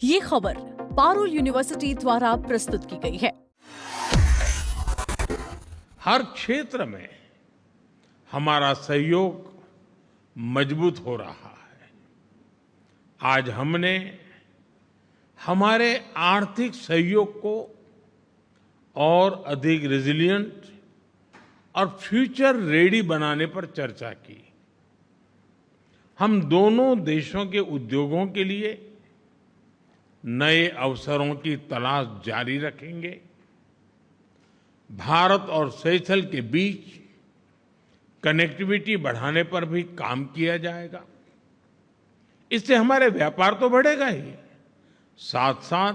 ये खबर पारुल यूनिवर्सिटी द्वारा प्रस्तुत की गई है। हर क्षेत्र में हमारा सहयोग मजबूत हो रहा है। आज हमने हमारे आर्थिक सहयोग को और अधिक रेजिलिएंट और फ्यूचर रेडी बनाने पर चर्चा की। हम दोनों देशों के उद्योगों के लिए नए अवसरों की तलाश जारी रखेंगे। भारत और सेशेल्स के बीच कनेक्टिविटी बढ़ाने पर भी काम किया जाएगा। इससे हमारे व्यापार तो बढ़ेगा ही, साथ साथ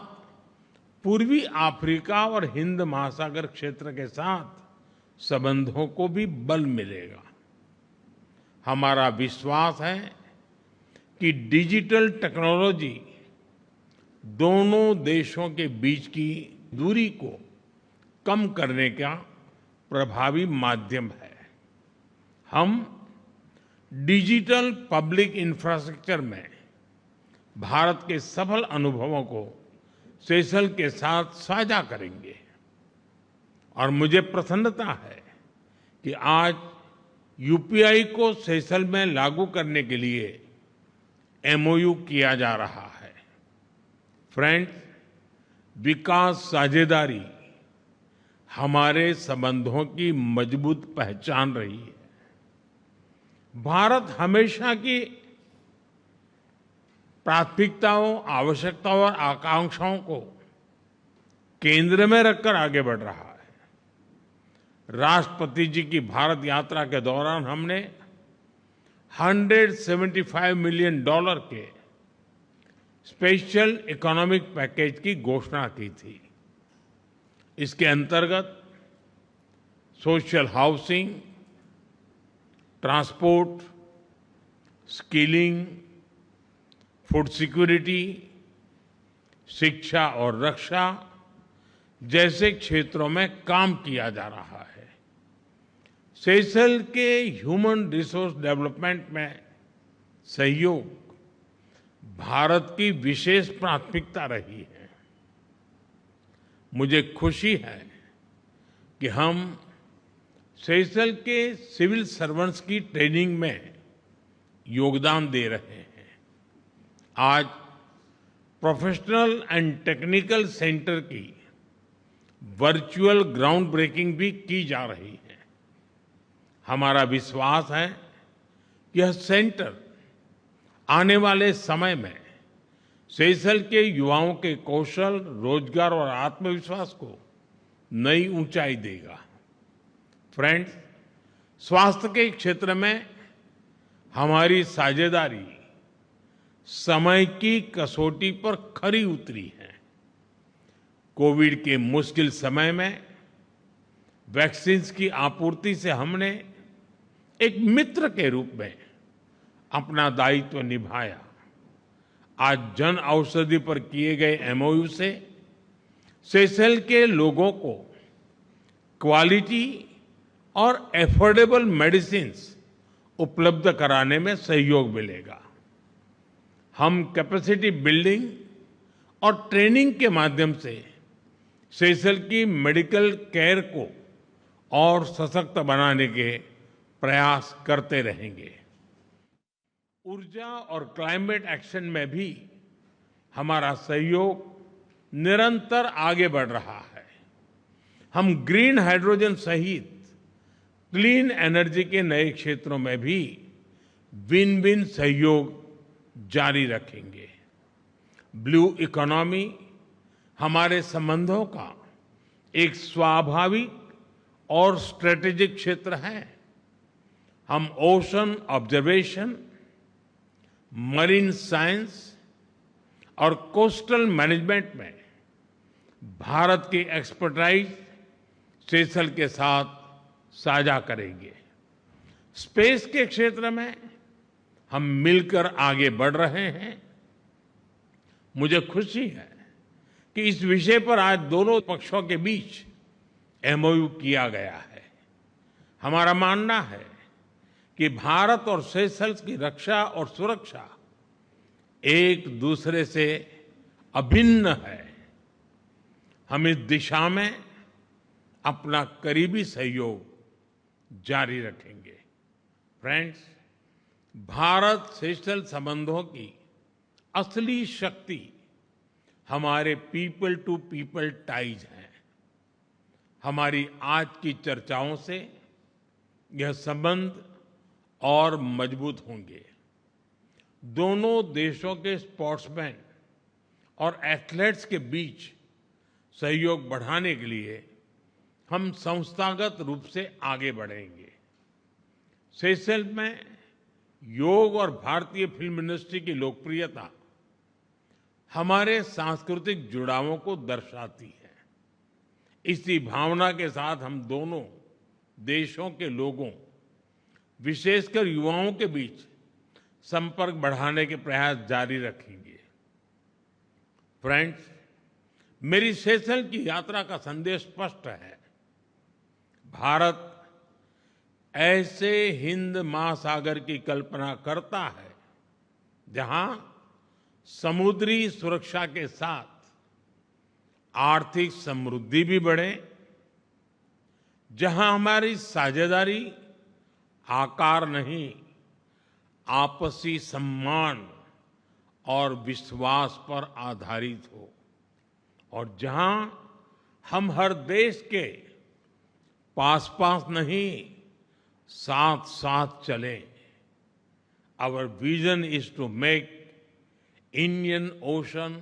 पूर्वी अफ्रीका और हिंद महासागर क्षेत्र के साथ संबंधों को भी बल मिलेगा। हमारा विश्वास है कि डिजिटल टेक्नोलॉजी दोनों देशों के बीच की दूरी को कम करने का प्रभावी माध्यम है। हम डिजिटल पब्लिक इंफ्रास्ट्रक्चर में भारत के सफल अनुभवों को सेशेल्स के साथ साझा करेंगे और मुझे प्रसन्नता है कि आज यूपीआई को सेशेल्स में लागू करने के लिए एमओयू किया जा रहा है। फ्रेंड्स, विकास साझेदारी हमारे संबंधों की मजबूत पहचान रही है। भारत हमेशा की प्राथमिकताओं, आवश्यकताओं और आकांक्षाओं को केंद्र में रखकर आगे बढ़ रहा है। राष्ट्रपति जी की भारत यात्रा के दौरान हमने $175 मिलियन के स्पेशल इकोनॉमिक पैकेज की घोषणा की थी। इसके अंतर्गत social housing, transport, skilling, food security, शिक्षा और रक्षा जैसे क्षेत्रों में काम किया जा रहा है। सेशेल्स के ह्यूमन रिसोर्स डेवलपमेंट में सहयोग भारत की विशेष प्राथमिकता रही है। मुझे खुशी है कि हम सेशेल्स के सिविल सर्वेंट्स की ट्रेनिंग में योगदान दे रहे हैं। आज प्रोफेशनल एंड टेक्निकल सेंटर की वर्चुअल ग्राउंड ब्रेकिंग भी की जा रही है। हमारा विश्वास है कि यह सेंटर आने वाले समय में सेशेल्स के युवाओं के कौशल, रोजगार और आत्मविश्वास को नई ऊंचाई देगा। फ्रेंड्स, स्वास्थ्य के क्षेत्र में हमारी साझेदारी समय की कसौटी पर खरी उतरी है। कोविड के मुश्किल समय में वैक्सीन की आपूर्ति से हमने एक मित्र के रूप में अपना दायित्व निभाया। आज जन औषधि पर किए गए एमओयू से सेशेल्स के लोगों को क्वालिटी और एफोर्डेबल मेडिसिन्स उपलब्ध कराने में सहयोग मिलेगा। हम कैपेसिटी बिल्डिंग और ट्रेनिंग के माध्यम से सेशेल्स की मेडिकल केयर को और सशक्त बनाने के प्रयास करते रहेंगे। ऊर्जा और क्लाइमेट एक्शन में भी हमारा सहयोग निरंतर आगे बढ़ रहा है। हम ग्रीन हाइड्रोजन सहित क्लीन एनर्जी के नए क्षेत्रों में भी विन विन सहयोग जारी रखेंगे। ब्लू इकोनॉमी हमारे संबंधों का एक स्वाभाविक और स्ट्रेटेजिक क्षेत्र है। हम ओशन ऑब्जर्वेशन, मरीन साइंस और कोस्टल मैनेजमेंट में भारत की एक्सपर्टाइज सेशेल्स के साथ साझा करेंगे। स्पेस के क्षेत्र में हम मिलकर आगे बढ़ रहे हैं। मुझे खुशी है कि इस विषय पर आज दोनों पक्षों के बीच एमओयू किया गया है। हमारा मानना है कि भारत और सेशेल्स की रक्षा और सुरक्षा एक दूसरे से अभिन्न है। हम इस दिशा में अपना करीबी सहयोग जारी रखेंगे। फ्रेंड्स, भारत सेशेल्स संबंधों की असली शक्ति हमारे पीपल टू पीपल टाइज हैं। हमारी आज की चर्चाओं से यह संबंध और मजबूत होंगे। दोनों देशों के स्पोर्ट्समैन और एथलीट्स के बीच सहयोग बढ़ाने के लिए हम संस्थागत रूप से आगे बढ़ेंगे। सेशेल्स में योग और भारतीय फिल्म इंडस्ट्री की लोकप्रियता हमारे सांस्कृतिक जुड़ावों को दर्शाती है। इसी भावना के साथ हम दोनों देशों के लोगों, विशेषकर युवाओं के बीच संपर्क बढ़ाने के प्रयास जारी रखेंगे। फ्रेंड्स, मेरी सेशेल्स की यात्रा का संदेश स्पष्ट है। भारत ऐसे हिंद महासागर की कल्पना करता है जहां समुद्री सुरक्षा के साथ आर्थिक समृद्धि भी बढ़े, जहां हमारी साझेदारी आकार नहीं, आपसी सम्मान और विश्वास पर आधारित हो, और जहां हम हर देश के पास पास नहीं, साथ साथ चलें। Our vision is to make Indian Ocean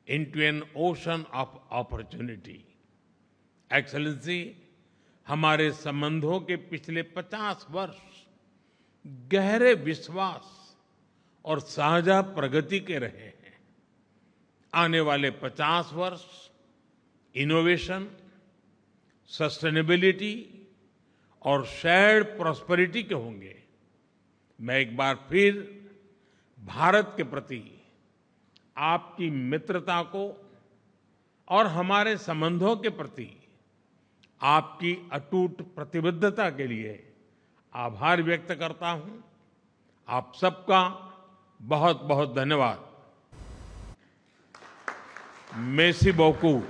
into an ocean of opportunity. Excellency, हमारे संबंधों के पिछले 50 वर्ष गहरे विश्वास और साझा प्रगति के रहे हैं। आने वाले 50 वर्ष इनोवेशन, सस्टेनेबिलिटी और शेयर्ड प्रॉस्पेरिटी के होंगे। मैं एक बार फिर भारत के प्रति आपकी मित्रता को और हमारे संबंधों के प्रति आपकी अटूट प्रतिबद्धता के लिए आभार व्यक्त करता हूं। आप सबका बहुत बहुत धन्यवाद। Mercy beaucoup।